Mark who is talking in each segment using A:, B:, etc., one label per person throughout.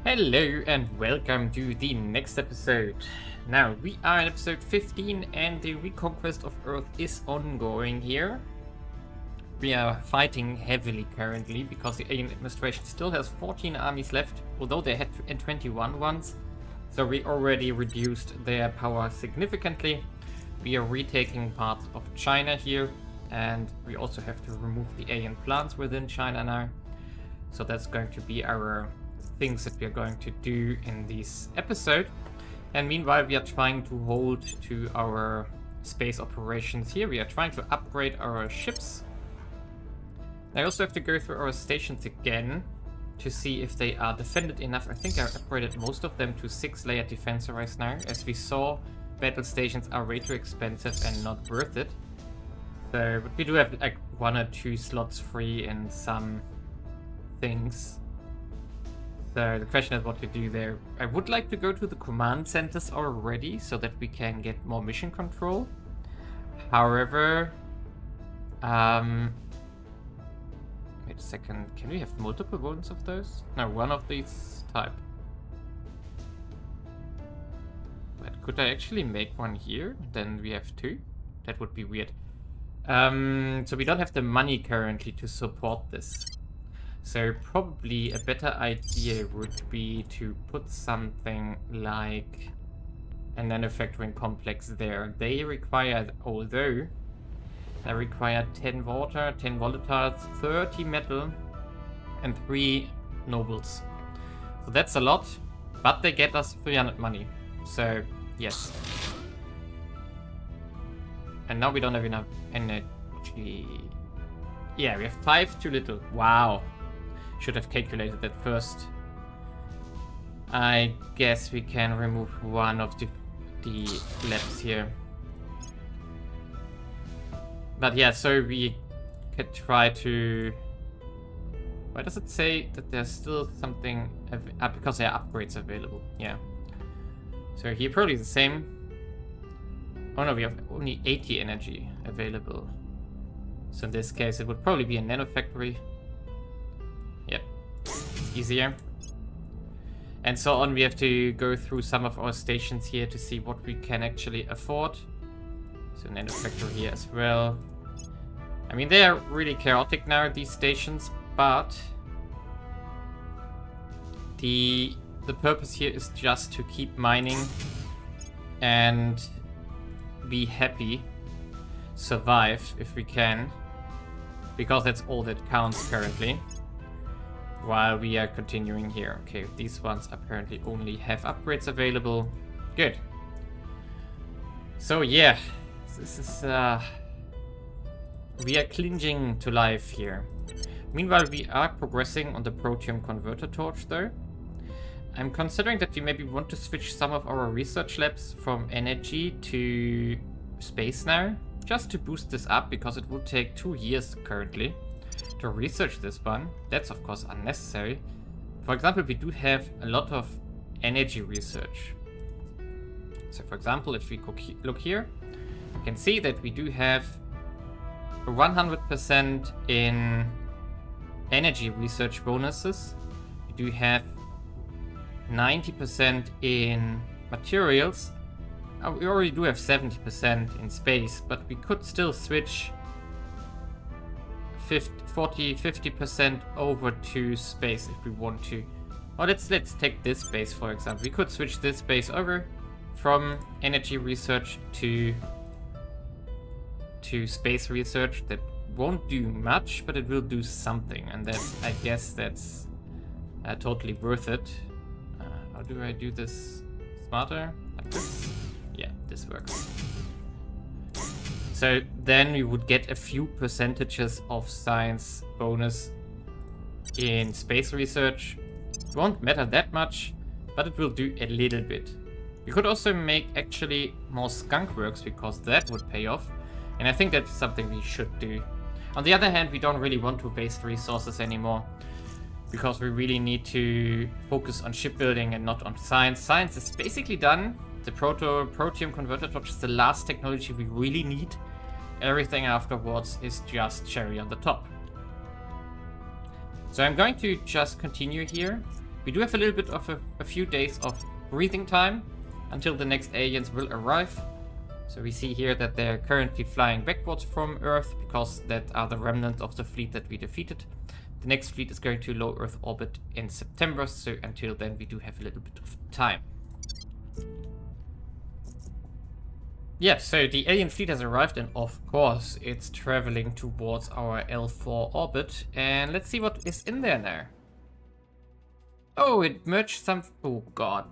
A: Hello and welcome to the next episode. Now, we are in episode 15 and the reconquest of Earth is ongoing here. We are fighting heavily currently because the alien administration still has 14 armies left, although they had 21 once. So we already reduced their power significantly. We are retaking parts of China here, and we also have to remove the alien plants within China now. So that's going to be our things that we are going to do in this episode. And meanwhile, we are trying to hold to our space operations here. We are trying to upgrade our ships. I also have to go through our stations again to see if they are defended enough. I think I upgraded most of them to 6-layer defense right now. As we saw, battle stations are way too expensive and not worth it. So, but we do have like 1 or 2 slots free in some things. So the question is what to do there. I would like to go to the command centers already so that we can get more mission control. However, wait a second. Can we have multiple ones of those? No, one of these type. But could I actually make one here? Then we have 2. That would be weird. So we don't have the money currently to support this. So probably a better idea would be to put something like a manufacturing complex there. They require, although they require 10 water, 10 volatiles, 30 metal, and 3 nobles. So that's a lot, but they get us 300 money. So yes. And now we don't have enough energy. Yeah, we have 5 too little. Wow. Should have calculated that first. I guess we can remove one of the labs here. But yeah, so we could try to... Why does it say that there's still something... because there are upgrades available. Yeah. So here probably the same. Oh no, we have only 80 energy available. So in this case it would probably be a nanofactory. Yep, easier. And so on, we have to go through some of our stations here to see what we can actually afford. So nanofactory here as well. I mean, they are really chaotic now, these stations, but the purpose here is just to keep mining and be happy, survive if we can, because that's all that counts currently. While we are continuing here. Okay, these ones apparently only have upgrades available. Good. So yeah, this is we are clinging to life here. Meanwhile, we are progressing on the protium converter torch though. I'm considering that we maybe want to switch some of our research labs from energy to space now, just to boost this up, because it will take 2 years currently to research this one. That's of course unnecessary. For example, we do have a lot of energy research. So for example, if we look here, you can see that we do have 100% in energy research bonuses. We do have 90% in materials. We already do have 70% in space, but we could still switch 50% over to space if we want to. Or let's take this space for example. We could switch this space over from energy research to space research. That won't do much, but it will do something, and that's, I guess that's totally worth it. How do I do this smarter? Like this? Yeah, this works. So then we would get a few percentages of science bonus in space research. It won't matter that much, but it will do a little bit. We could also make actually more skunk works, because that would pay off. And I think that's something we should do. On the other hand, we don't really want to waste resources anymore, because we really need to focus on shipbuilding and not on science. Science is basically done. The protium converter torch is the last technology we really need. Everything afterwards is just cherry on the top. So I'm going to just continue here We do have a little bit of a few days of breathing time until the next aliens will arrive. So we see here that they're currently flying backwards from Earth because that are the remnants of the fleet that we defeated. The next fleet is going to low Earth orbit in September, so until then we do have a little bit of time. Yeah, so the alien fleet has arrived, and of course it's traveling towards our L4 orbit. And let's see what is in there now. Oh, it merged some... Oh god.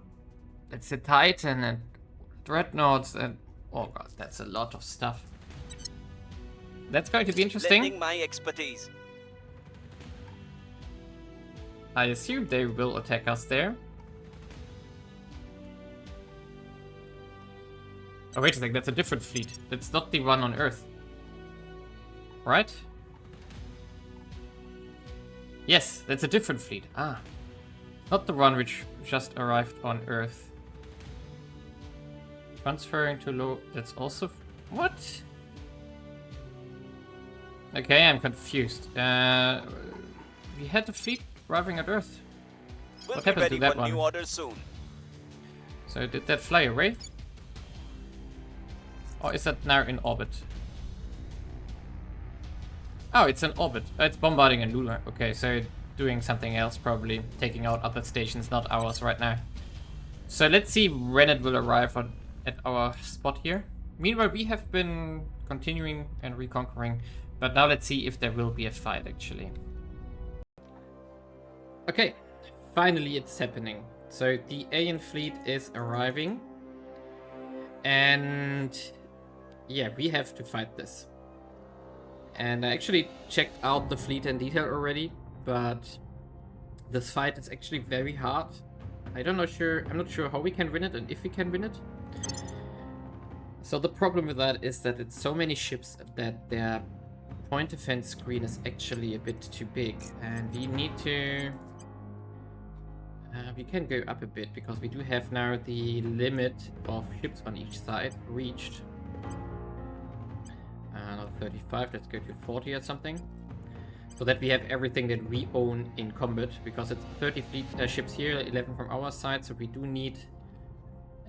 A: It's a Titan and Dreadnoughts and... Oh god, that's a lot of stuff. That's going to be interesting.
B: Lending my expertise.
A: I assume they will attack us there. Oh, wait a second, that's a different fleet. That's not the one on Earth. Right? Yes, that's a different fleet. Ah. Not the one which just arrived on Earth. Transferring to low... That's also... What? Okay, I'm confused. We had the fleet arriving at Earth. What happened to that one?
B: New orders soon.
A: So did that fly away? Or is that now in orbit? Oh, it's in orbit. It's bombarding a lunar. Okay, so doing something else probably. Taking out other stations, not ours right now. So let's see when it will arrive at our spot here. Meanwhile, we have been continuing and reconquering. But now let's see if there will be a fight actually. Okay, finally it's happening. So the alien fleet is arriving. And... yeah, we have to fight this. And I actually checked out the fleet in detail already, but this fight is actually very hard. I'm not sure how we can win it and if we can win it. So the problem with that is that it's so many ships that their point defense screen is actually a bit too big, and we need to... we can go up a bit because we do have now the limit of ships on each side reached. Not 35, let's go to 40 or something. So that we have everything that we own in combat, because it's 30 fleet ships here, 11 from our side, so we do need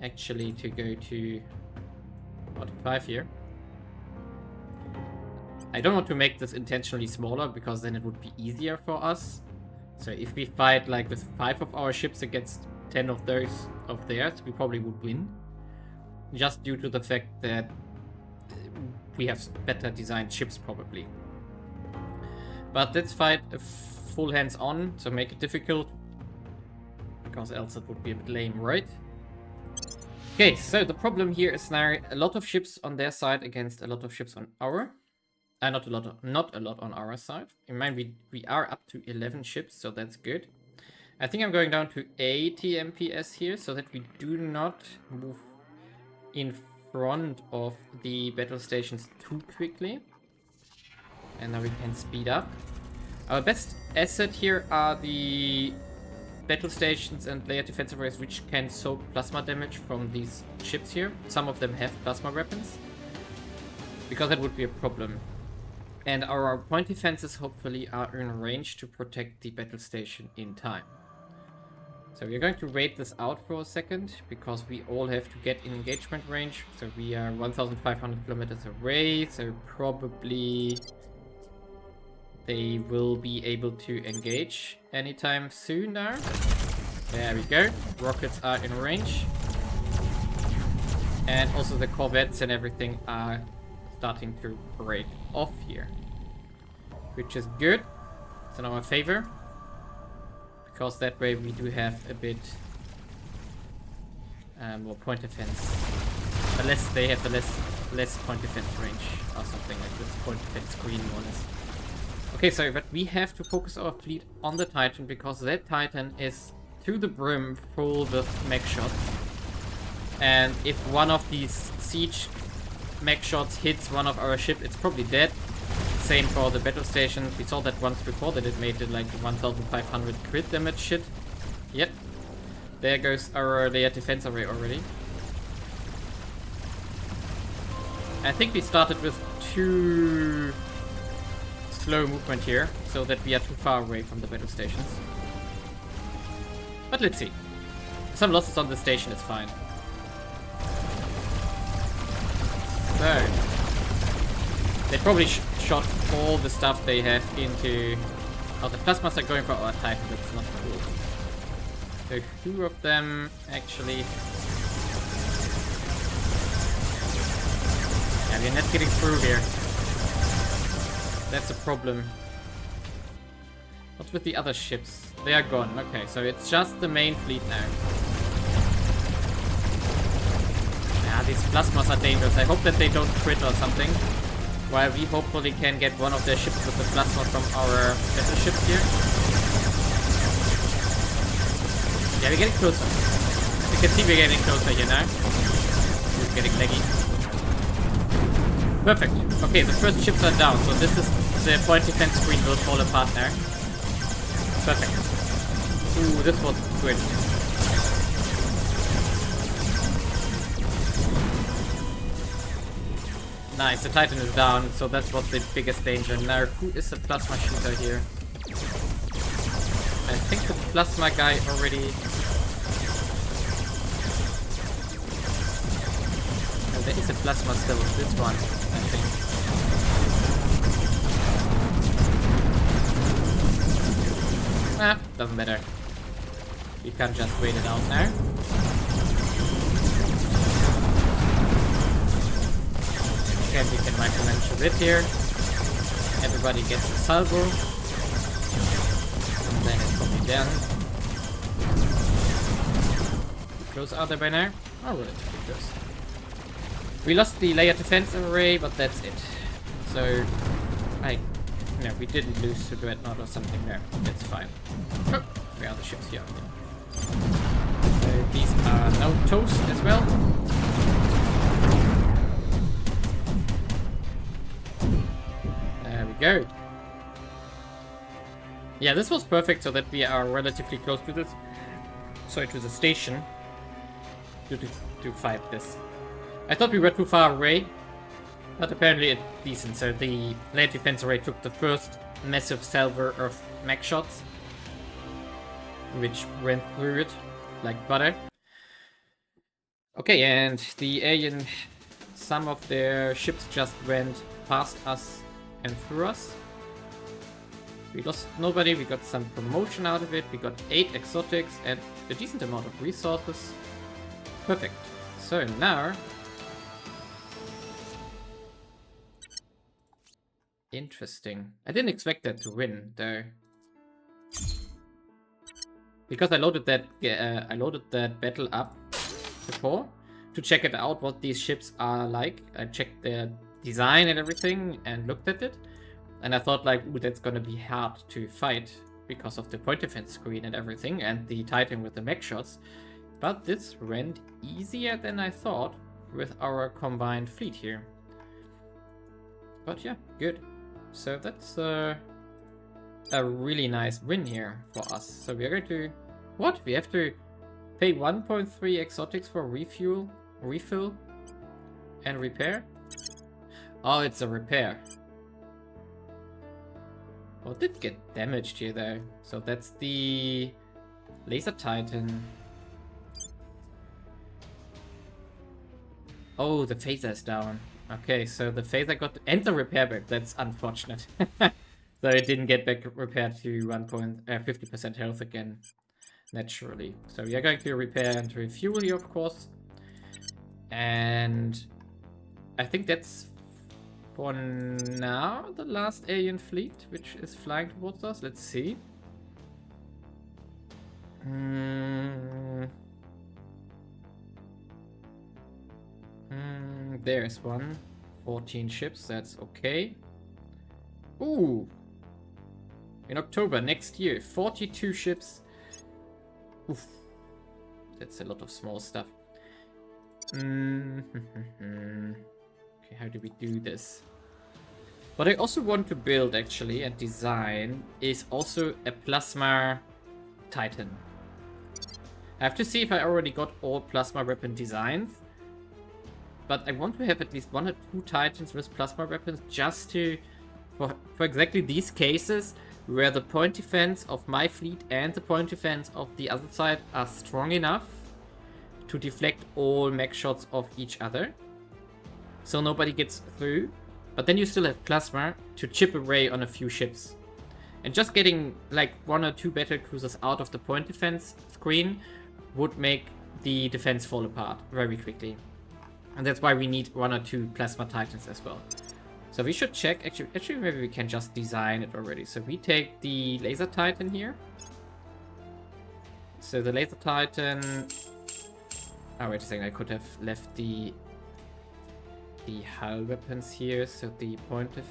A: actually to go to 45 here. I don't want to make this intentionally smaller because then it would be easier for us. So if we fight like with 5 of our ships against 10 of theirs, we probably would win. Just due to the fact that we have better designed ships probably. But let's fight full hands on, so make it difficult. Because else it would be a bit lame, right? Okay, so the problem here is now a lot of ships on their side against a lot of ships on our... not a lot on our side. In mind, we are up to 11 ships, so that's good. I think I'm going down to 80 MPS here, so that we do not move in front of the battle stations too quickly. And now we can speed up. Our best asset here are the battle stations and layer defensive arrays, which can soak plasma damage from these ships here. Some of them have plasma weapons, because that would be a problem. And our point defenses hopefully are in range to protect the battle station in time. So we're going to wait this out for a second, because we all have to get in engagement range. So we are 1,500 kilometers away, so probably they will be able to engage anytime soon now. There we go. Rockets are in range. And also the corvettes and everything are starting to break off here. Which is good. It's in our favor. Because that way we do have a bit more point defense. Unless they have a less point defense range or something like this. Point defense screen more or less. Okay, so but we have to focus our fleet on the Titan, because that Titan is to the brim full with mech shots. And if one of these siege mech shots hits one of our ship, it's probably dead. Same for the battle station. We saw that once before, that it made it like 1,500 crit damage shit. Yep. There goes our layer defense array already. I think we started with too slow movement here, so that we are too far away from the battle stations. But let's see. Some losses on the station is fine. So, they probably shot all the stuff they had into... Oh, the plasmas are going for our Titan, that's not cool. So 2 of them actually... Yeah, we're not getting through here. That's a problem. What's with the other ships? They are gone. Okay, so it's just the main fleet now. Yeah, these plasmas are dangerous. I hope that they don't crit or something. While we hopefully can get one of their ships with the plasma from our battleships here. Yeah, we're getting closer. You can see we're getting closer here now. It's getting laggy. Perfect. Okay, the first ships are down, so this is the point defense screen will fall apart now. Perfect. Ooh, this was good. Nice, the Titan is down, so that's what's the biggest danger. Now, who is the plasma shooter here? I think the plasma guy already... Oh, there is a plasma still, this one, I think. Ah, doesn't matter. We can just wait it out now. And we can micromanage a bit here. Everybody gets a salvo. And then it's probably done. How close are they by now? Oh, relatively close. We lost the layer defense array, but that's it. So, no, we didn't lose to Dreadnought or something there. That's fine. Oh, where are the ships here? So these are now toast as well. There we go. Yeah, this was perfect so that we are relatively close to this. Sorry, to the station. To fight this. I thought we were too far away. But apparently it's decent. So the layer defense array took the first massive salver of mech shots. Which went through it like butter. Okay, and the alien... Some of their ships just went past us and through us. We lost nobody, we got some promotion out of it, we got 8 exotics and a decent amount of resources. Perfect. So now... Interesting. I didn't expect that to win, though. Because I loaded that battle up before to check it out what these ships are like. I checked their design and everything and looked at it. And I thought like, ooh, that's gonna be hard to fight because of the point defense screen and everything and the Titan with the mech shots. But this went easier than I thought with our combined fleet here. But yeah, good. So that's a really nice win here for us. So we are going to... What? We have to pay 1.3 exotics for refill, and repair? Oh, it's a repair. Well, it did get damaged here though. So that's the Laser Titan. Oh, the phaser is down. Okay, so the phaser got... And the repair back. That's unfortunate. So it didn't get back repaired to 50% health again. Naturally. So we are going to repair and refuel here, of course. And... I think that's... For now, the last alien fleet, which is flying towards us. Let's see. There's one. 14 ships, that's okay. Ooh! In October next year, 42 ships. Oof. That's a lot of small stuff. Okay, how do we do this? What I also want to build, actually, and design, is also a Plasma Titan. I have to see if I already got all Plasma Weapon designs. But I want to have at least 1 or 2 Titans with Plasma Weapons just to... For exactly these cases, where the point defense of my fleet and the point defense of the other side are strong enough to deflect all mech shots of each other. So nobody gets through. But then you still have plasma to chip away on a few ships. And just getting like 1 or 2 battle cruisers out of the point defense screen would make the defense fall apart very quickly. And that's why we need 1 or 2 plasma titans as well. So we should check, actually maybe we can just design it already. So we take the laser titan here. So the laser titan... Oh, wait a second, I could have left the hull weapons here, so the point of...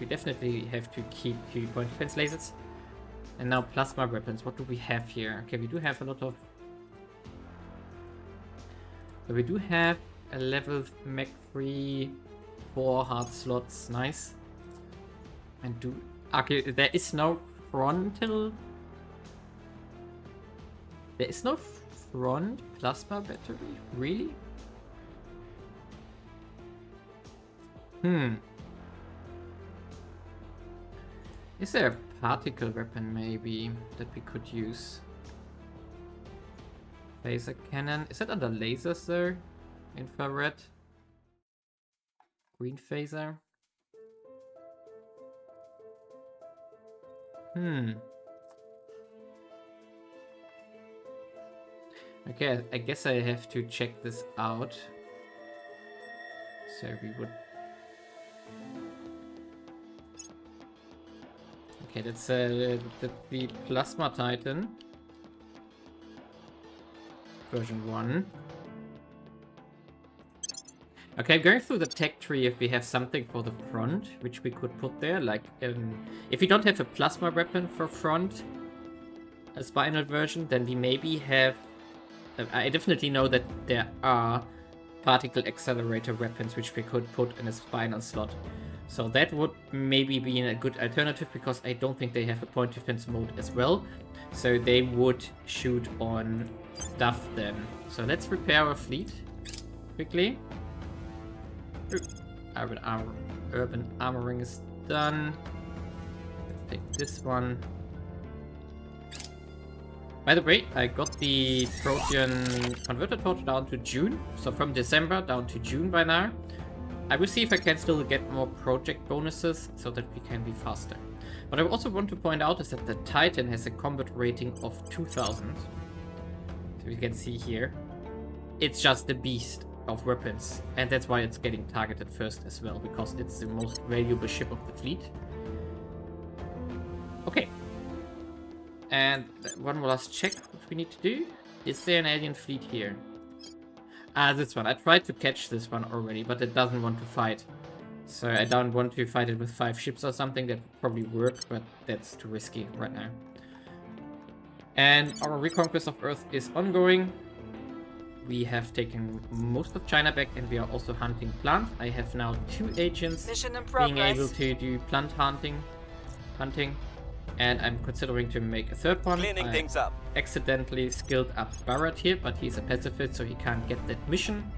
A: We definitely have to keep the point defense lasers. And now plasma weapons, what do we have here? Okay, we do have a lot of... So we do have a level mech 3, 4 hard slots, nice. And do... Okay, there is no frontal... There is no front plasma battery? Really? Is there a particle weapon maybe that we could use? Laser cannon. Is that under lasers though? Infrared. Green phaser. Okay, I guess I have to check this out. So we would... Okay, that's the Plasma Titan. Version 1. Okay, I'm going through the tech tree if we have something for the front, which we could put there. Like, if we don't have a plasma weapon for front, a spinal version, then we maybe have... I definitely know that there are particle accelerator weapons which we could put in a spinal slot. So that would maybe be a good alternative, because I don't think they have a point defense mode as well. So they would shoot on stuff then. So let's repair our fleet quickly. Urban armoring is done. Let's take this one. By the way, I got the Protean converter torch down to June. So from December down to June by now. I will see if I can still get more project bonuses so that we can be faster. What I also want to point out is that the Titan has a combat rating of 2000. So you can see here. It's just the beast of weapons. And that's why it's getting targeted first as well, because it's the most valuable ship of the fleet. Okay. And one more last check what we need to do. Is there an alien fleet here? Ah, this one. I tried to catch this one already, but it doesn't want to fight. So I don't want to fight it with 5 ships or something. That would probably work, but that's too risky right now. And our reconquest of Earth is ongoing. We have taken most of China back, and we are also hunting plants. I have now 2 agents being able to do plant hunting. And I'm considering to make a 3rd one.
B: Cleaning things up.
A: Accidentally skilled up Barrett here, but he's a pacifist, so he can't get that mission.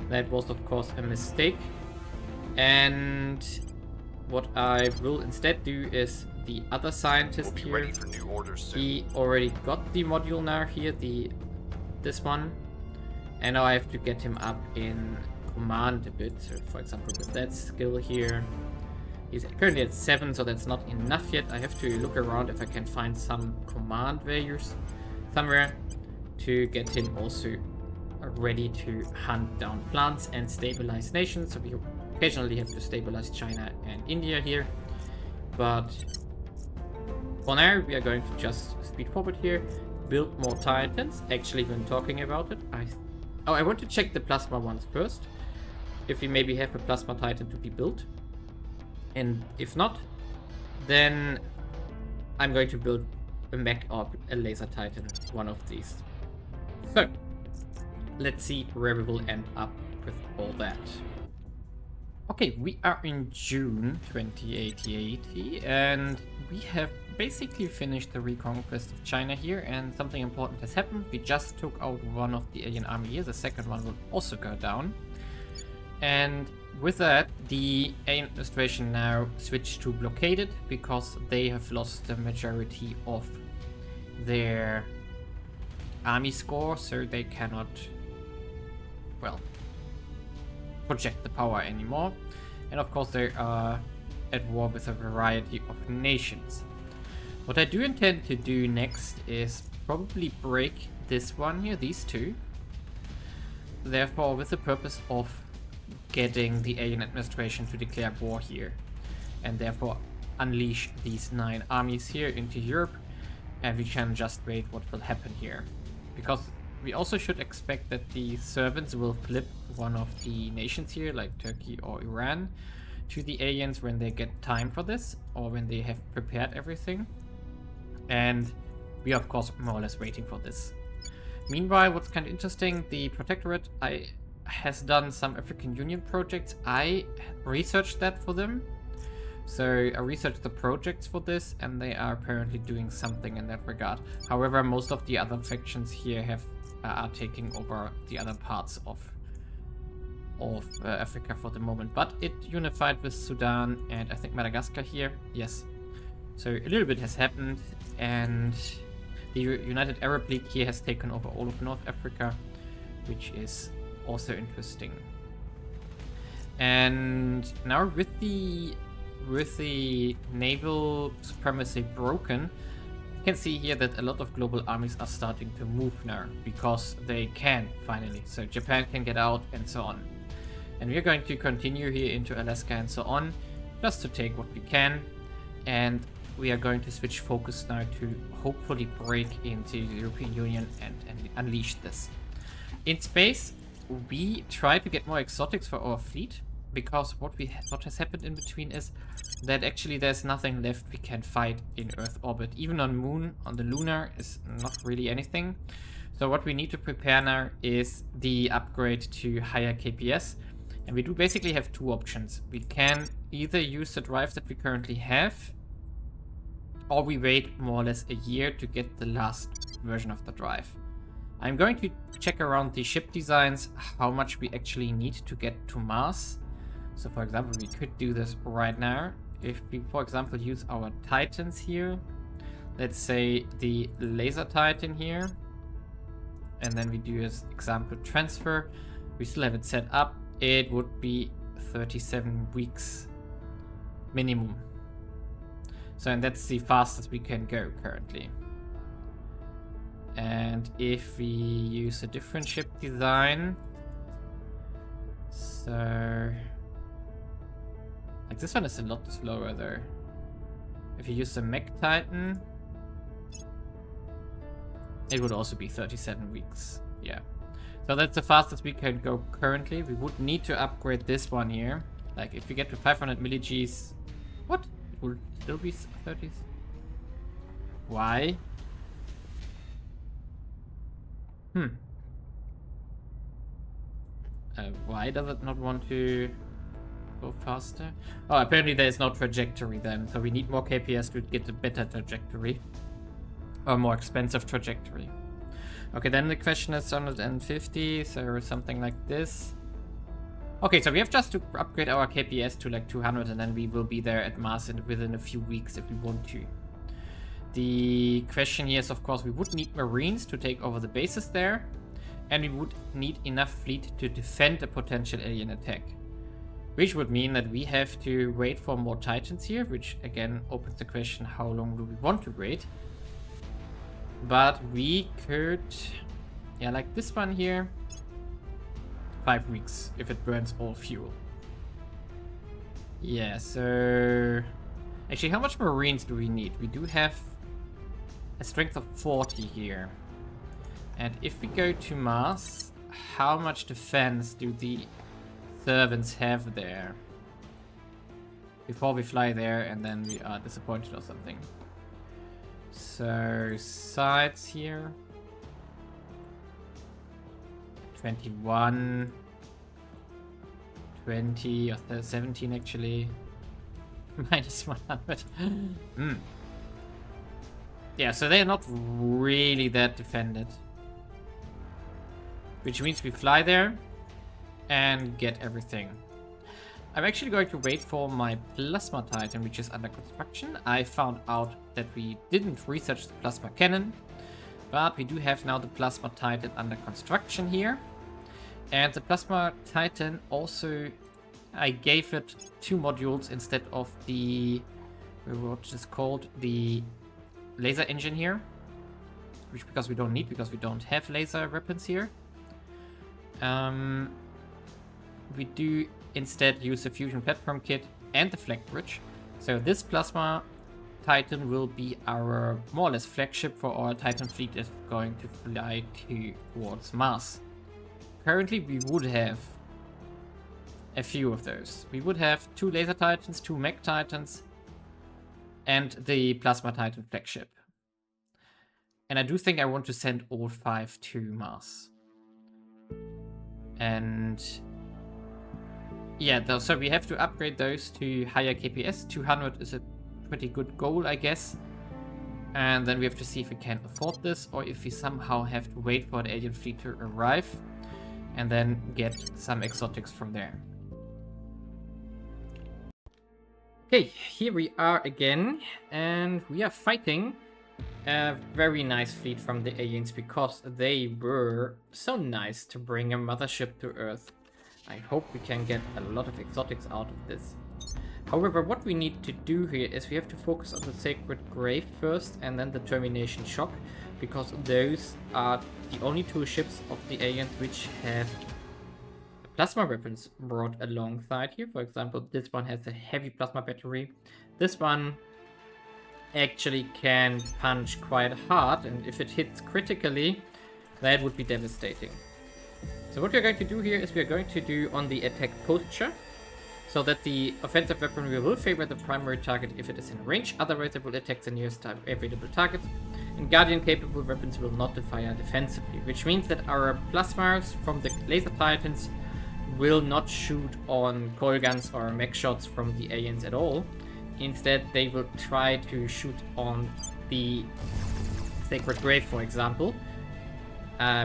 A: That was, of course, a mistake. And what I will instead do is the other scientist here.
B: Ready for new orders soon.
A: He already got the module now here, this one. And now I have to get him up in command a bit. So, for example, with that skill here. He's currently at 7, so that's not enough yet. I have to look around if I can find some command values somewhere to get him also ready to hunt down plants and stabilize nations. So we occasionally have to stabilize China and India here. But for now, we are going to just speed forward here, build more Titans. Actually, when talking about it, I want to check the plasma ones first. If we maybe have a plasma Titan to be built. And if not, then I'm going to build a mech or a laser titan, one of these. So, let's see where we will end up with all that. Okay, we are in June 2080, and we have basically finished the reconquest of China here, and something important has happened. We just took out one of the alien army here, the second one will also go down. And with that, the alien administration now switched to blockaded because they have lost the majority of their army score, so they cannot, well, project the power anymore. And of course they are at war with a variety of nations. What I do intend to do next is probably break this one here, these two. Therefore, with the purpose of getting the alien administration to declare war here. And therefore unleash these 9 armies here into Europe. And we can just wait what will happen here. Because we also should expect that the servants will flip one of the nations here, like Turkey or Iran, to the aliens when they get time for this, or when they have prepared everything. And we are of course more or less waiting for this. Meanwhile, what's kind of interesting, the Protectorate has done some African Union projects. I researched that for them. So I researched the projects for this, and they are apparently doing something in that regard. However, most of the other factions here are taking over the other parts of Africa for the moment. But it unified with Sudan and I think Madagascar here. Yes. So a little bit has happened, and the United Arab League here has taken over all of North Africa, which is also interesting. And now with the naval supremacy broken, you can see here that a lot of global armies are starting to move now because they can finally. So Japan can get out and so on. And we're going to continue here into Alaska and so on, just to take what we can. And we are going to switch focus now to hopefully break into the European Union and unleash this. In space, we try to get more exotics for our fleet, because what has happened in between is that actually there's nothing left we can fight in Earth orbit. Even on the lunar is not really anything. So what we need to prepare now is the upgrade to higher KPS. And we do basically have 2 options. We can either use the drive that we currently have, or we wait more or less a year to get the last version of the drive. I'm going to check around the ship designs, how much we actually need to get to Mars. So for example, we could do this right now. If we, for example, use our Titans here, let's say the Laser Titan here, and then we do as example transfer, we still have it set up, it would be 37 weeks minimum. So, and that's the fastest we can go currently. And if we use a different ship design, so like this one is a lot slower though. If you use the Mech Titan, it would also be 37 weeks. Yeah. So that's the fastest we can go currently. We would need to upgrade this one here. Like if we get to 500 milli-Gs, what? It will still be 30s. Why? Why does it not want to go faster? Oh, apparently there is no trajectory then. So we need more KPS to get a better trajectory. Or more expensive trajectory. Okay, then the question is 150, so something like this. Okay, so we have just to upgrade our KPS to like 200, and then we will be there at Mars within a few weeks if we want to. The question here is, of course, we would need Marines to take over the bases there, and we would need enough fleet to defend a potential alien attack. Which would mean that we have to wait for more Titans here, which again opens the question, how long do we want to wait? But we could, yeah, like this one here, 5 weeks if it burns all fuel. Yeah, so actually, how much Marines do we need? We do have a strength of 40 here. And if we go to Mars, how much defense do the servants have there? Before we fly there and then we are disappointed or something. So, sides here. 21. 20 or 17 actually. Minus 100. Yeah, so they're not really that defended. Which means we fly there. and get everything. I'm actually going to wait for my Plasma Titan, which is under construction. I found out that we didn't research the Plasma Cannon, but we do have now the Plasma Titan under construction here. And the Plasma Titan also, I gave it 2 modules instead of the, what is called, the laser engine here. Which because we don't need, because we don't have laser weapons here. We do instead use the fusion platform kit and the flag bridge. So this Plasma Titan will be our more or less flagship for our Titan fleet is going to fly towards Mars. Currently we would have a few of those. We would have 2 laser Titans, 2 mech Titans, and the Plasma Titan flagship. And I do think I want to send all 5 to Mars. And yeah, so we have to upgrade those to higher KPS. 200 is a pretty good goal, I guess. And then we have to see if we can afford this, or if we somehow have to wait for the alien fleet to arrive and then get some exotics from there. Okay, here we are again, and we are fighting a very nice fleet from the aliens because they were so nice to bring a mothership to Earth. I hope we can get a lot of exotics out of this. However, what we need to do here is we have to focus on the Sacred Grave first and then the Termination Shock, because those are the only 2 ships of the aliens which have plasma weapons brought alongside here. For example, this one has a heavy plasma battery. This one actually can punch quite hard, and if it hits critically, that would be devastating. So what we're going to do here is we're going to do on the attack posture, so that the offensive weapon will favor the primary target if it is in range, otherwise it will attack the nearest available target. And Guardian capable weapons will not fire defensively, which means that our plasmas from the laser titans will not shoot on coil guns or mech shots from the aliens at all. Instead, they will try to shoot on the Sacred Grave, for example.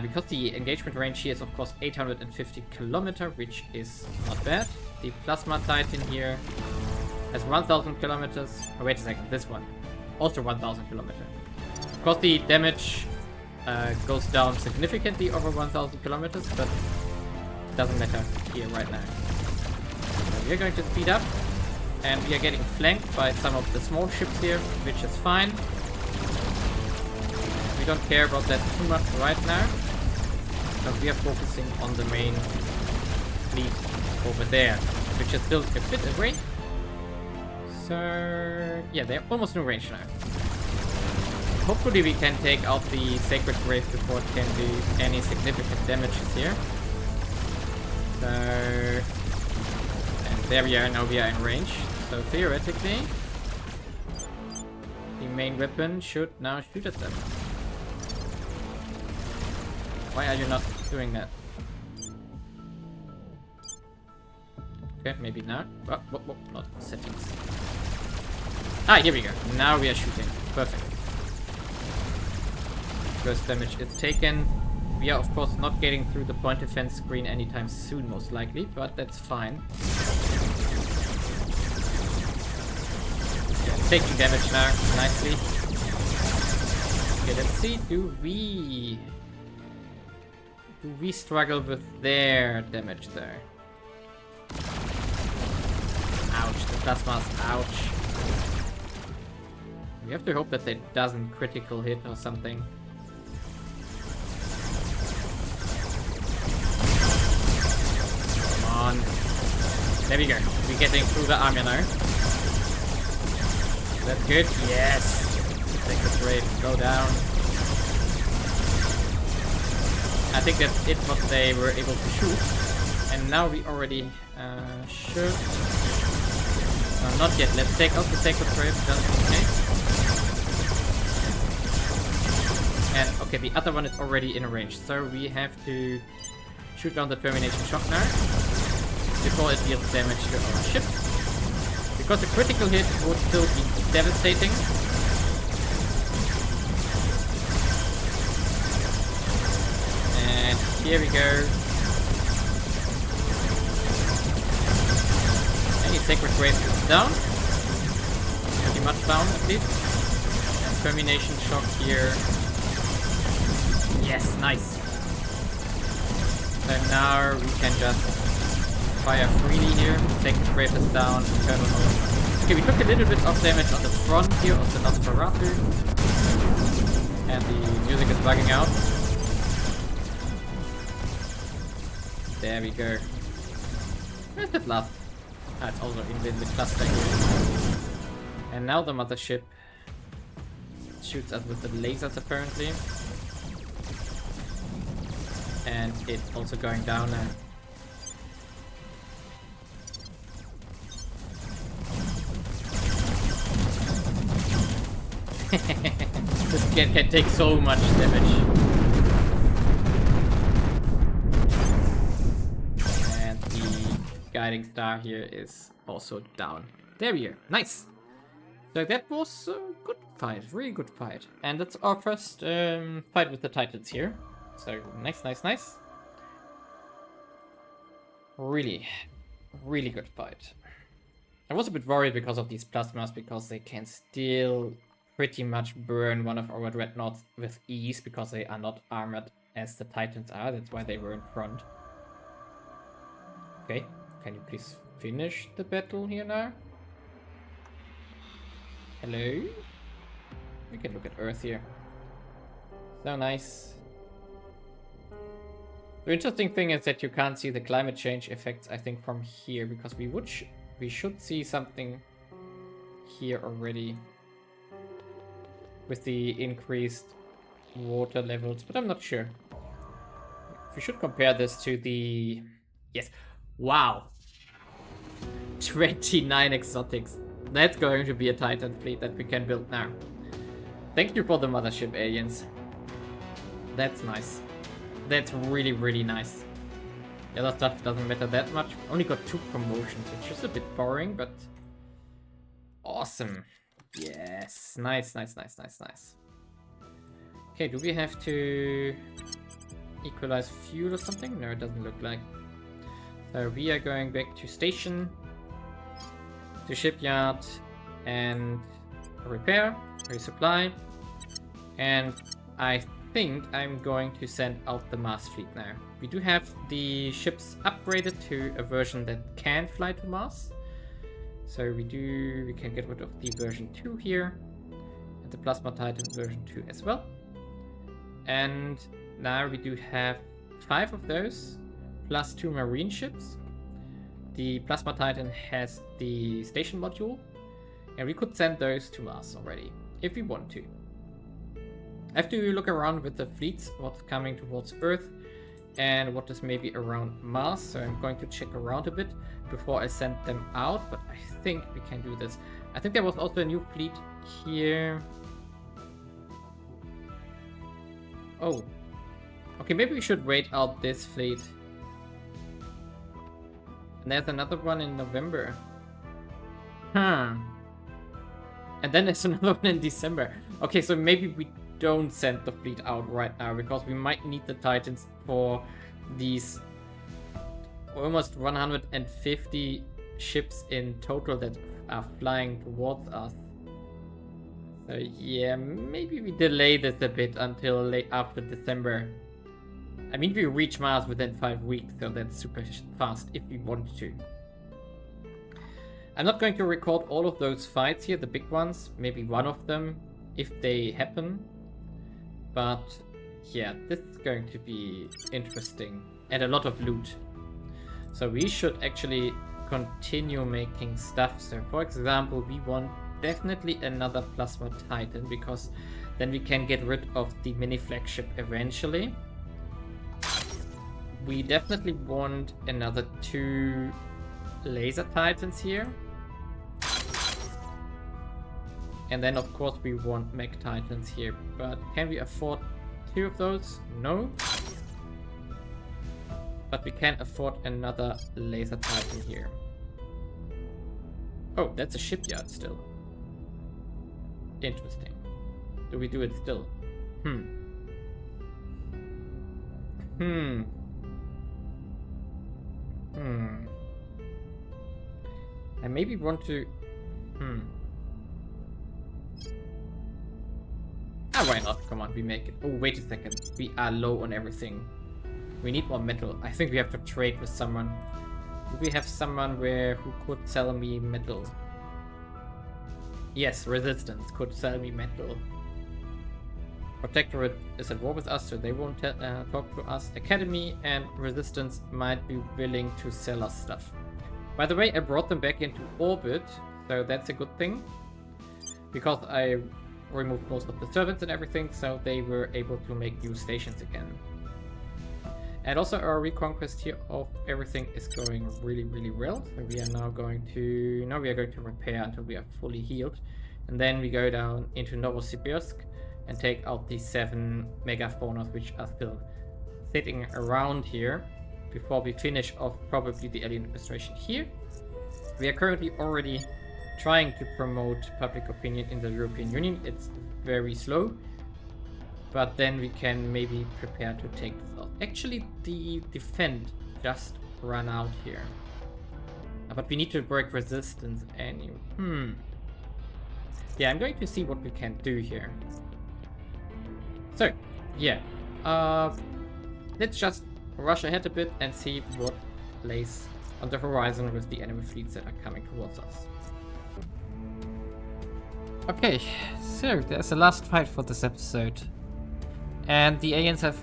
A: Because the engagement range here is, of course, 850 kilometer, which is not bad. The Plasma Titan here has 1000 kilometers. Oh, wait a second, this one. Also 1000 kilometers. Of course, the damage goes down significantly over 1000 kilometers, but it doesn't matter here right now. So we're going to speed up. And we are getting flanked by some of the small ships here, which is fine. We don't care about that too much right now, because we are focusing on the main fleet over there, which is still a bit away. So yeah, they're almost in range now. Hopefully we can take out the Sacred Grave before it can do any significant damages here. So, and there we are, now we are in range. So theoretically, the main weapon should now shoot at them. Why are you not doing that? Okay, maybe not. Oh, not settings. Ah, here we go. Now we are shooting. Perfect. First damage is taken. We are, of course, not getting through the point defense screen anytime soon, most likely, but that's fine. Taking damage now, nicely. Okay, let's see, do we struggle with their damage there? Ouch, the plasmas, ouch. We have to hope that it doesn't critical hit or something. Come on. There we go, we're getting through the armor now. That's good. Yes. Sacred Grave, go down. I think that's it what they were able to shoot. And now we already should. No, not yet. Let's take out the Sacred Grave just in case. And okay, the other one is already in range, so we have to shoot down the Termination Shock now before it deals damage to our ship. Because a critical hit would still be devastating. And here we go. Sacred Grave is down. Pretty much down at least. And Termination Shock here. Yes, nice. So now we can just fire freely here. Sacred Grave is down. Eternal Mode. Okay, we took a little bit of damage on the front here of the Nosferatu. And the music is bugging out. There we go. Where's the blood? Ah, it's also in the cluster here. And now the mothership shoots us with the lasers apparently. And it's also going down now. This can take so much damage. And the guiding star here is also down. There we are. Nice. So that was a good fight. Really good fight. And that's our first fight with the Titans here. So nice, nice, nice. Really, really good fight. I was a bit worried because of these plasmas, because they can still pretty much burn one of our dreadnoughts with ease, because they are not armored as the Titans are. That's why they were in front. Okay, can you please finish the battle here now? Hello? We can look at Earth here. So nice. The interesting thing is that you can't see the climate change effects, I think, from here, because we should see something here already with the increased water levels, but I'm not sure. We should compare this to the... Yes. Wow. 29 exotics. That's going to be a Titan fleet that we can build now. Thank you for the mothership, aliens. That's nice. That's really, really nice. The other stuff doesn't matter that much. Only got 2 promotions, which is a bit boring, but awesome. Yes. Nice, nice, nice, nice, nice. Okay, do we have to equalize fuel or something? No, it doesn't look like. So we are going back to station, to shipyard, and repair, resupply. And I think I'm going to send out the Mars fleet now. We do have the ships upgraded to a version that can fly to Mars. So we can get rid of the version 2 here, and the Plasma Titan version 2 as well. And now we do have 5 of those, plus 2 marine ships. The Plasma Titan has the station module, and we could send those to Mars already, if we want to. I have to look around with the fleets, what's coming towards Earth, and what is maybe around Mars, so I'm going to check around a bit before I send them out, but I think we can do this. I think there was also a new fleet here. Oh. Okay, maybe we should wait out this fleet. And there's another one in November. And then there's another one in December. Okay, so maybe we don't send the fleet out right now, because we might need the Titans for these almost 150 ships in total that are flying towards us. So yeah, maybe we delay this a bit until late after December. I mean, we reach Mars within 5 weeks, so that's super fast if we want to. I'm not going to record all of those fights here, the big ones, maybe one of them, if they happen. But yeah, this is going to be interesting, and a lot of loot. So we should actually continue making stuff. So for example, we want definitely another Plasma Titan, because then we can get rid of the mini flagship eventually. We definitely want another 2 laser Titans here. And then of course we want mech Titans here, but can we afford 2 of those? No. But we can afford another laser Titan here. Oh, that's a shipyard still. Interesting. Do we do it still? I maybe want to... Ah, why not? Come on, we make it. Oh, wait a second. We are low on everything. We need more metal. I think we have to trade with someone. Do we have someone who could sell me metal? Yes, Resistance could sell me metal. Protectorate is at war with us, so they won't talk to us. Academy and Resistance might be willing to sell us stuff. By the way, I brought them back into orbit, so that's a good thing. Because I removed most of the servants and everything, so they were able to make new stations again. And also our reconquest here of everything is going really, really well. So we are now going to... Now we are going to repair until we are fully healed. And then we go down into Novosibirsk and take out the 7 megafaunas which are still sitting around here before we finish off probably the alien administration here. We are currently already trying to promote public opinion in the European Union. It's very slow. But then we can maybe prepare to take this out. Actually, the defend just ran out here. But we need to break resistance anyway. Yeah, I'm going to see what we can do here. So, yeah. Let's just rush ahead a bit and see what lays on the horizon with the enemy fleets that are coming towards us. Okay, so there's the last fight for this episode. And the aliens have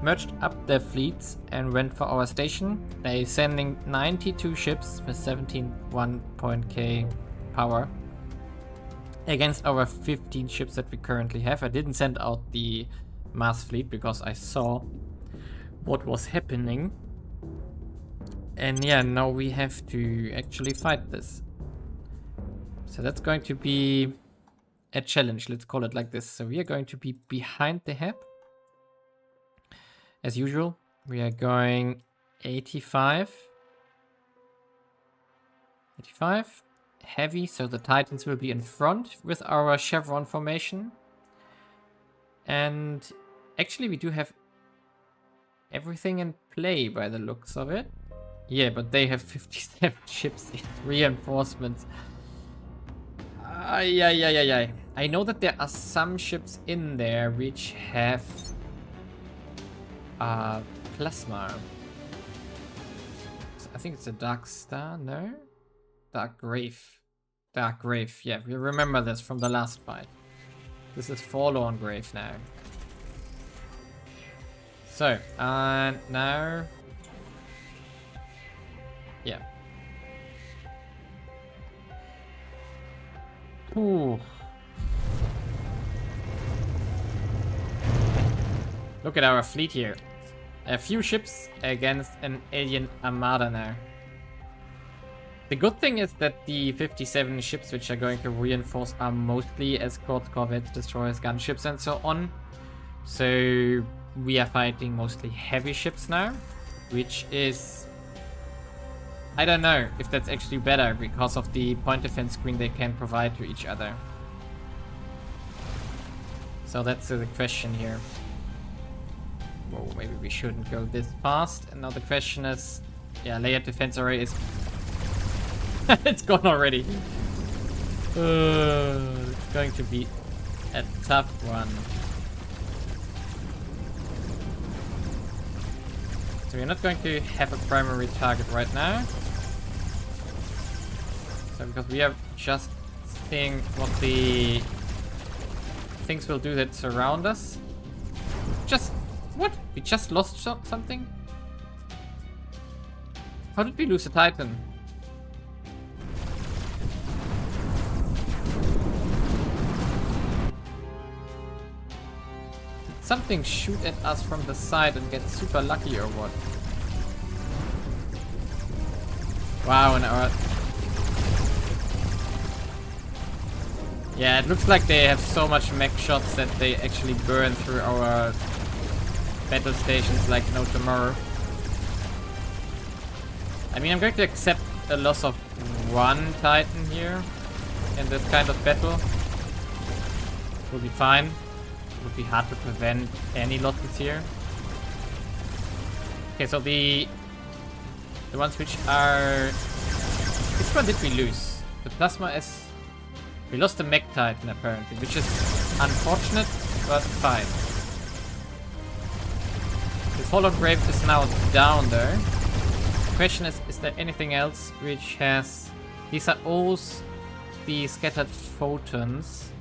A: merged up their fleets and went for our station. They're sending 92 ships with 17.1K power against our 15 ships that we currently have. I didn't send out the mass fleet because I saw what was happening. And yeah, now we have to actually fight this. So that's going to be a challenge, let's call it like this. So we are going to be behind the hub. As usual, we are going 85 heavy, so the Titans will be in front with our chevron formation. And actually we do have everything in play by the looks of it. Yeah, but they have 57 ships in reinforcements. Yeah. I know that there are some ships in there which have plasma. I think it's a Dark Star, no? Dark Grave. Dark Grave, yeah, we remember this from the last fight. This is Forlorn Grave now. So, now... Yeah. Ooh. Look at our fleet here. A few ships against an alien armada now. The good thing is that the 57 ships which are going to reinforce are mostly escorts, corvettes, destroyers, gunships and so on. So we are fighting mostly heavy ships now, which is... I don't know if that's actually better because of the point defense screen they can provide to each other. So that's the question here. Whoa, maybe we shouldn't go this fast. And now the question is, yeah, layered defense array is... it's gone already. It's going to be a tough one. So we're not going to have a primary target right now. So because we are just seeing what the things will do that surround us. What? We just lost something? How did we lose a Titan? Did something shoot at us from the side and get super lucky or what? Wow, and our... Yeah, it looks like they have so much mech shots that they actually burn through our battle stations like no tomorrow. I mean, I'm going to accept a loss of 1 Titan here in this kind of battle. Will be fine. It would be hard to prevent any losses here. Okay, so the ones which are... Which one did we lose? The plasma is... We lost the Mech Titan apparently, which is unfortunate, but fine. The Fallen Grave is now down there. The question is there anything else which has... These are all the scattered photons.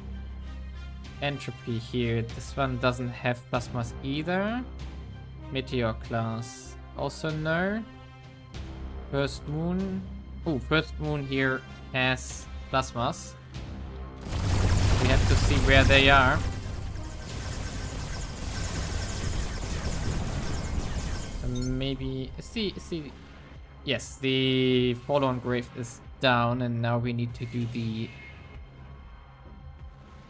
A: Entropy here. This one doesn't have plasmas either. Meteor class. Also no. First moon. Oh, first moon here has plasmas. We have to see where they are. Maybe see. Yes, the Fallen Grave is down, and now we need to do the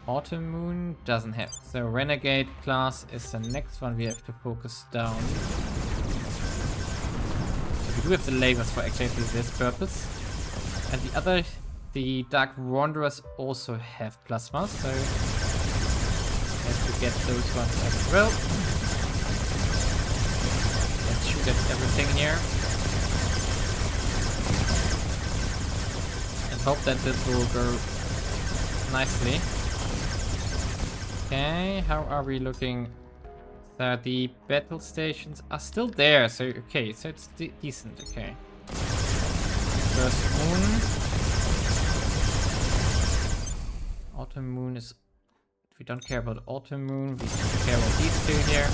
A: Autumn Moon. Doesn't have. So Renegade class is the next one we have to focus down. So we do have the lasers for exactly this purpose. And the other, the Dark Wanderers also have plasmas, so we have to get those ones as well. Let's shoot at everything here. And hope that this will go nicely. Okay, how are we looking? So the battle stations are still there, so okay, so it's decent, okay. First moon. Autumn moon is... We don't care about autumn moon, we care about these two here.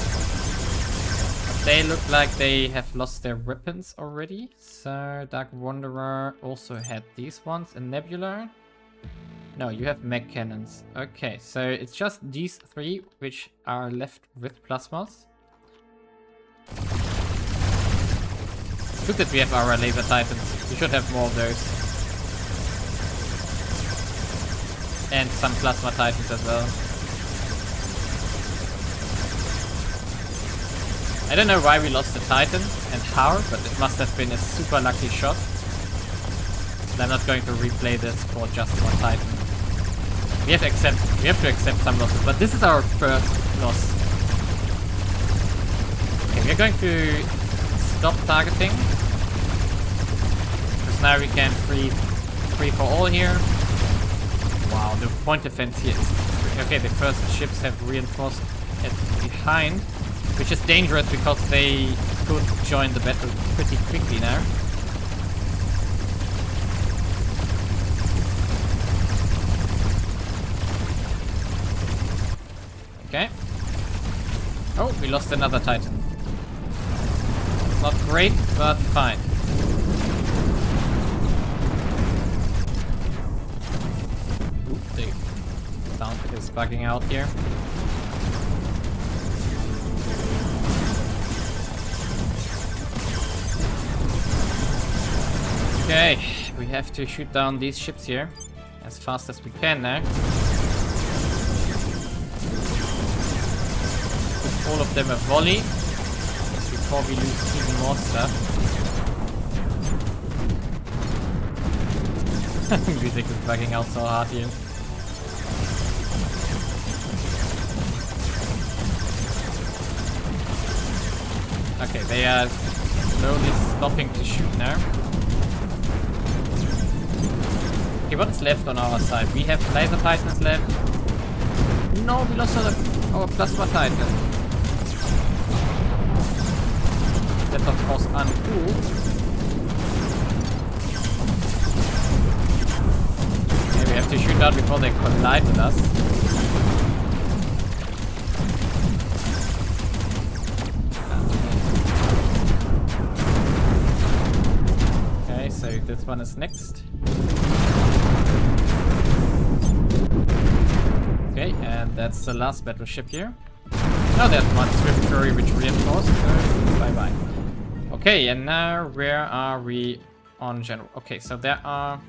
A: They look like they have lost their weapons already. So Dark Wanderer also had these ones. And Nebula? No, you have mech cannons. Okay, so it's just these three which are left with plasmas. Good that we have our laser titans. We should have more of those. And some plasma titans as well. I don't know why we lost the Titan and how, but it must have been a super lucky shot. And I'm not going to replay this for just one Titan. We have to accept some losses, but this is our first loss. Okay, we're going to stop targeting. Because now we can free for all here. Wow, the point defense here is... Okay, the first ships have reinforced it behind. Which is dangerous because they could join the battle pretty quickly now. Okay. Oh, we lost another Titan. Not great, but fine. Oops, the sound is bugging out here. Okay, we have to shoot down these ships here as fast as we can now. Give all of them a volley before we lose even more stuff. Music is bugging out so hard here. Okay, they are slowly stopping to shoot now. Okay, what's left on our side? We have laser titans left. No, we lost our plasma titan. That's of course uncool. Okay, we have to shoot out before they collide with us. Okay, so this one is next. Okay, and that's the last battleship here. Now there's one Swift Fury which reinforced. Bye-bye. Okay, and now where are we on general? Okay, so there are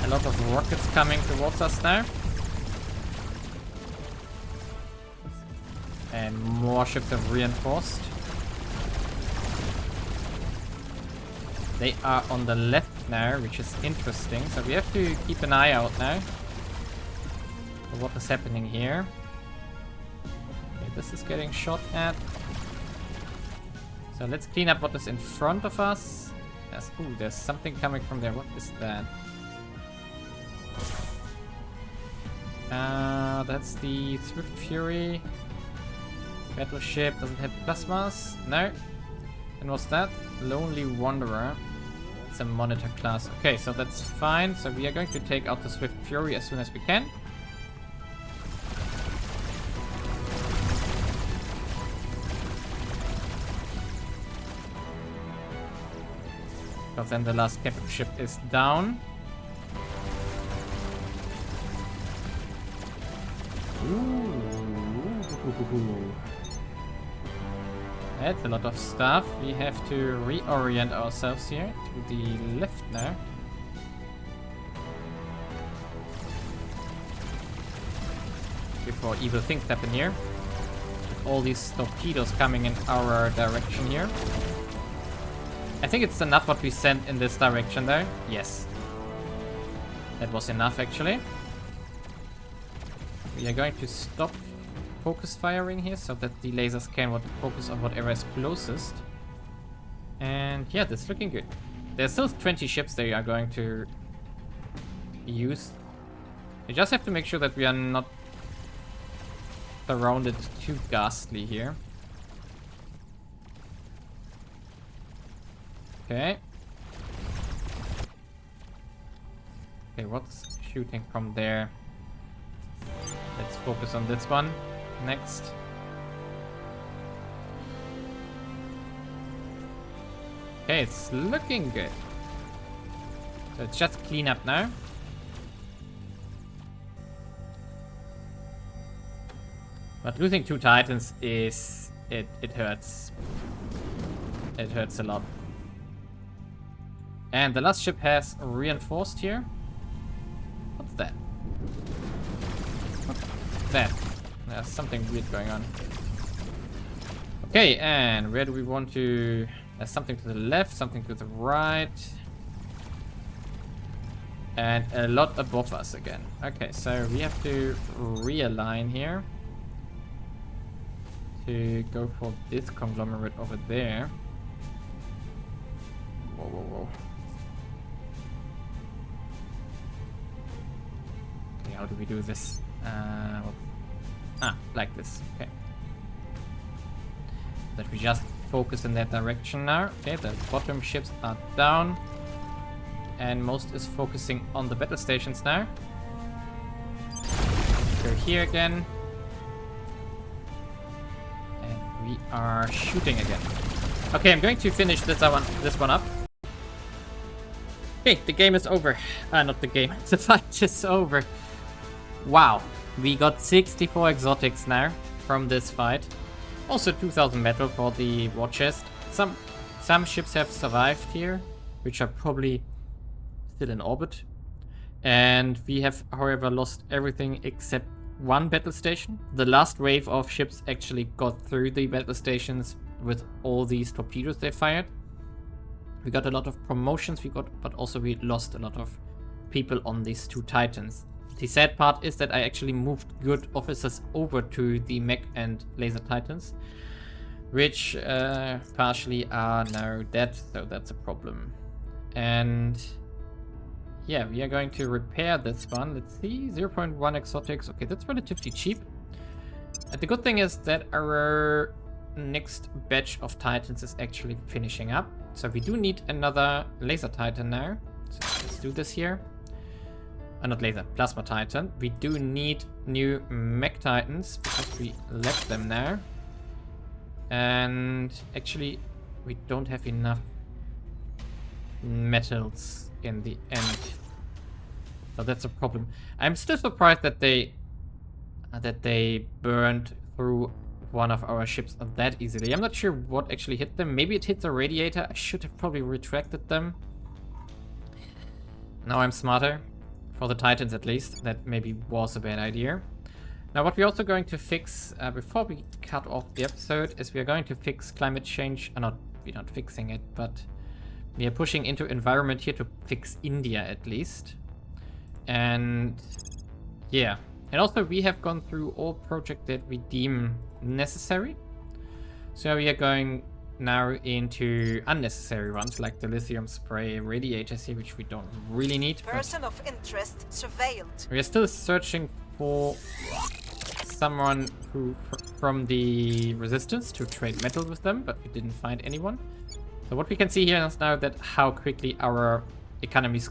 A: a lot of rockets coming towards us now. And more ships have reinforced. They are on the left now, which is interesting. So we have to keep an eye out now. What is happening here? Okay, this is getting shot at. So let's clean up what is in front of us. Ooh, there's something coming from there. What is that? That's the Swift Fury. Battleship doesn't have plasmas. No. And what's that? Lonely Wanderer. It's a monitor class. Okay, so that's fine. So we are going to take out the Swift Fury as soon as we can. Because then the last captive ship is down. Ooh. That's a lot of stuff. We have to reorient ourselves here to the left now. Before evil things happen here. With all these torpedoes coming in our direction here. I think it's enough what we sent in this direction there. Yes. That was enough actually. We are going to stop focus firing here so that the lasers can focus on whatever is closest. And yeah, this is looking good. There's still 20 ships they are going to use. We just have to make sure that we are not surrounded too ghastly here. Okay. Okay, what's shooting from there? Let's focus on this one next. Okay, it's looking good. So it's just clean up now. But losing 2 Titans is... it hurts. It hurts a lot. And the last ship has reinforced here. What's that? What's that? There's something weird going on. Okay, and where do we want to... There's something to the left, something to the right. And a lot above us again. Okay, so we have to realign here. To go for this conglomerate over there. Whoa, whoa, whoa. Okay, how do we do this? Like this. Okay. That we just focus in that direction now. Okay, the bottom ships are down. And most is focusing on the battle stations now. Go here again. And we are shooting again. Okay, I'm going to finish this one up. Okay, the game is over. Not the game. The fight is over. Wow. We got 64 exotics now from this fight. Also 2000 metal for the war chest. Some ships have survived here, which are probably still in orbit. And we have, however, lost everything except one battle station. The last wave of ships actually got through the battle stations with all these torpedoes they fired. We got a lot of promotions, but also we lost a lot of people on these 2 Titans. The sad part is that I actually moved good officers over to the mech and laser Titans, which partially are now dead, so that's a problem. And yeah, we are going to repair this one. Let's see, 0.1 exotics. Okay, that's relatively cheap. And the good thing is that our next batch of Titans is actually finishing up. So we do need another laser Titan now. So let's do this here. Not laser, plasma Titan. We do need new mech Titans because we left them now. And actually, we don't have enough metals in the end. So that's a problem. I'm still surprised that they burned through one of our ships that easily. I'm not sure what actually hit them. Maybe it hit the radiator. I should have probably retracted them. Now I'm smarter. For the Titans at least. That maybe was a bad idea. Now what we're also going to fix before we cut off the episode is we are going to fix climate change. We're not fixing it, but we are pushing into environment here to fix India at least. And yeah. And also we have gone through all projects that we deem necessary. So we are going now into unnecessary ones like the lithium spray radiators here, which we don't really need.
B: Person of interest surveilled.
A: We are still searching for someone who from the resistance to trade metal with them, but we didn't find anyone. So what we can see here is now that how quickly our economy's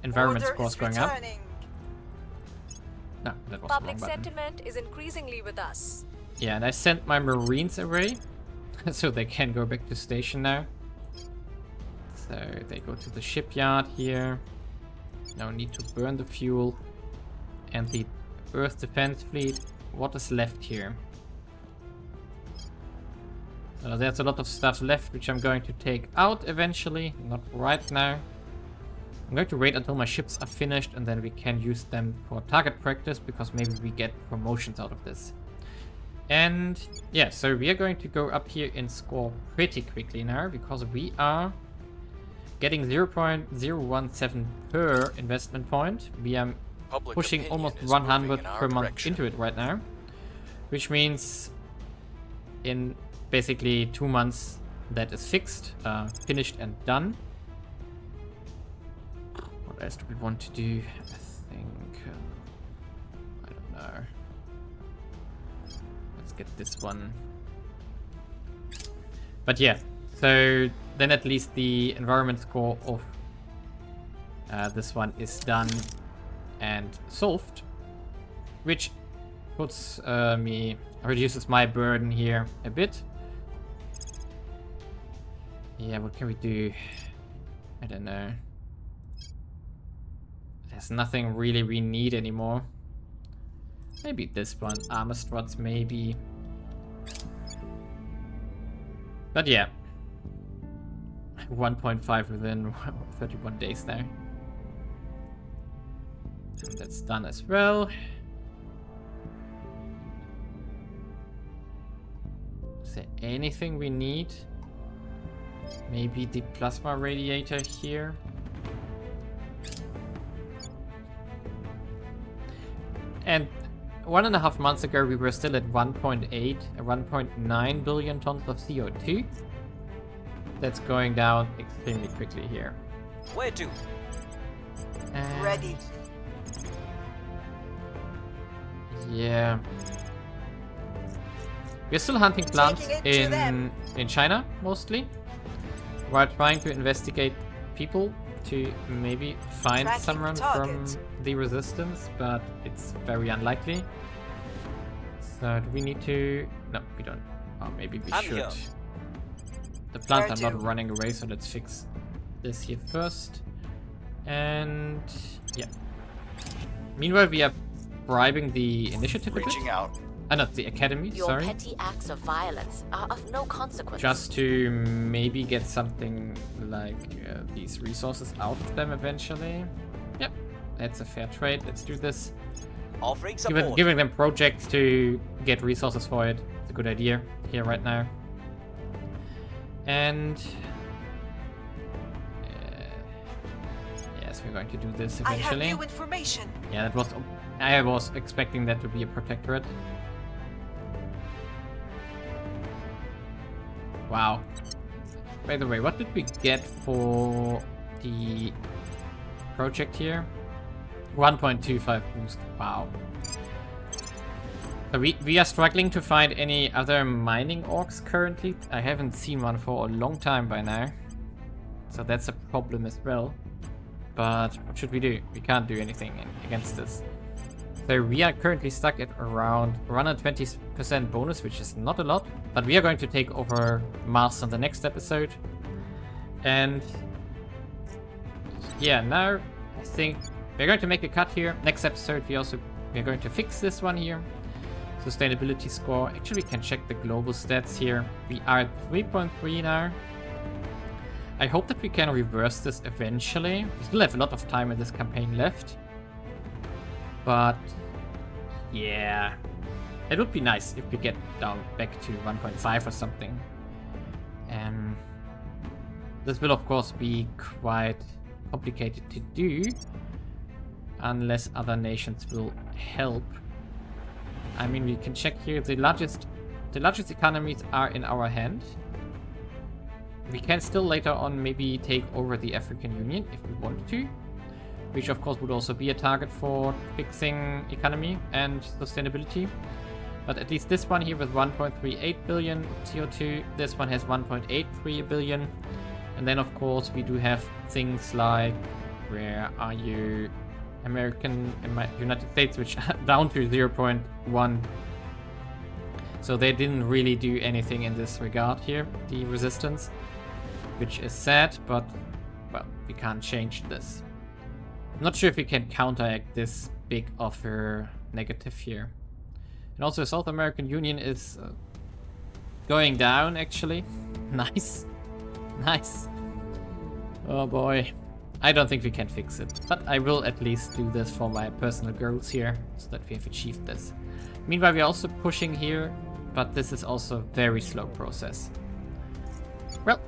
A: environment score is going up. No, that was
B: Public sentiment is increasingly with us.
A: Yeah, and I sent my Marines away, so they can go back to station now. So they go to the shipyard here. No need to burn the fuel. And the Earth Defense Fleet, what is left here? So there's a lot of stuff left, which I'm going to take out eventually, not right now. I'm going to wait until my ships are finished and then we can use them for target practice, because maybe we get promotions out of this. And yeah, so we are going to go up here in score pretty quickly now, because we are getting 0.017 per investment point. We are pushing almost 100 per month into it right now, which means in basically 2 months that is fixed, finished and done. What else do we want to do? I think I don't know. Let's get this one. But yeah, so then at least the environment score of this one is done and solved, which puts reduces my burden here a bit. Yeah, what can we do? I don't know. There's nothing really we need anymore. Maybe this one, armor struts maybe. But yeah, 1.5 within 31 days now. And that's done as well. Is there anything we need? Maybe the plasma radiator here. And 1.5 months ago, we were still at 1.9 billion tons of CO2. That's going down extremely quickly here.
C: Where to?
B: Ready.
A: Yeah. We're still hunting plants in China, mostly. While trying to investigate people to maybe find someone from the resistance, but it's very unlikely. So do we need to... No, we don't. Oh, maybe we should.
C: Here.
A: The plants are not running away, so let's fix this here first. And yeah. Meanwhile, we are bribing the initiative.
C: Reaching out.
A: Not the academy,
D: Your
A: sorry.
D: petty acts of violence are of no consequence.
A: Just to maybe get something like these resources out of them eventually. Yep, that's a fair trade. Let's do this.
C: Offering support.
A: Giving them projects to get resources for it. It's a good idea here right now. And yes, we're going to do this eventually.
B: I have new information.
A: Yeah, that was. I was expecting that to be a protectorate. Wow. By the way, what did we get for the project here? 1.25 boost. Wow. So we are struggling to find any other mining orcs currently. I haven't seen one for a long time by now. So that's a problem as well. But what should we do? We can't do anything against this. So we are currently stuck at around 120% bonus, which is not a lot. But we are going to take over Mars on the next episode. And yeah, now I think we're going to make a cut here. Next episode we're going to fix this one here. Sustainability score. Actually, we can check the global stats here. We are at 3.3 now. I hope that we can reverse this eventually. We still have a lot of time in this campaign left. But yeah, it would be nice if we get down back to 1.5 or something. This will of course be quite complicated to do unless other nations will help. I mean, we can check here. The largest economies are in our hand. We can still later on maybe take over the African Union if we want to. which of course would also be a target for fixing economy and sustainability. But at least this one here with 1.38 billion CO2, this one has 1.83 billion. And then of course we do have things like, where are you? United States, which are down to 0.1. So they didn't really do anything in this regard here, the resistance, which is sad, but well, we can't change this. I'm not sure if we can counteract this big of a negative here. And also South American Union is going down actually. Nice. Nice. Oh boy. I don't think we can fix it, but I will at least do this for my personal goals here, so that we have achieved this. Meanwhile, we're also pushing here, but this is also a very slow process. Well,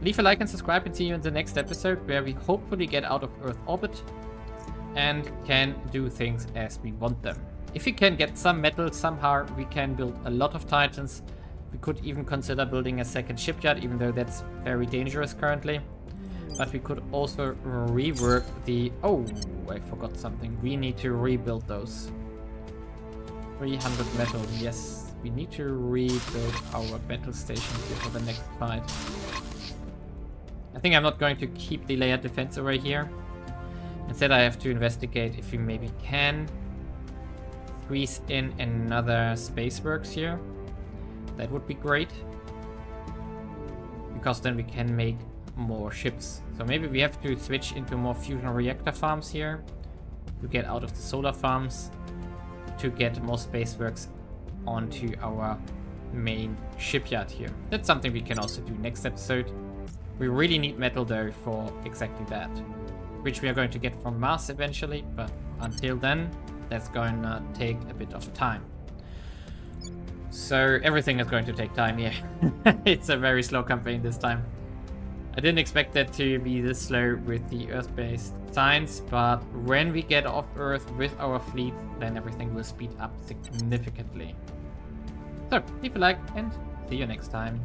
A: leave a like and subscribe, and see you in the next episode, where we hopefully get out of Earth orbit and can do things as we want them. If we can get some metal somehow, we can build a lot of Titans. We could even consider building a second shipyard, even though that's very dangerous currently. But we could also rework the... Oh, I forgot something. We need to rebuild those. 300 metal, yes. We need to rebuild our battle stations here for the next fight. I think I'm not going to keep the layered defense over here. Instead, I have to investigate if we maybe can squeeze in another spaceworks here. That would be great. Because then we can make more ships. So maybe we have to switch into more fusion reactor farms here to get out of the solar farms, to get more spaceworks onto our main shipyard here. That's something we can also do next episode. We really need metal though for exactly that, which we are going to get from Mars eventually, but until then that's going to take a bit of time. So everything is going to take time here. It's a very slow campaign this time. I didn't expect that to be this slow with the Earth-based science, but when we get off Earth with our fleet, then everything will speed up significantly. So, leave a like and see you next time.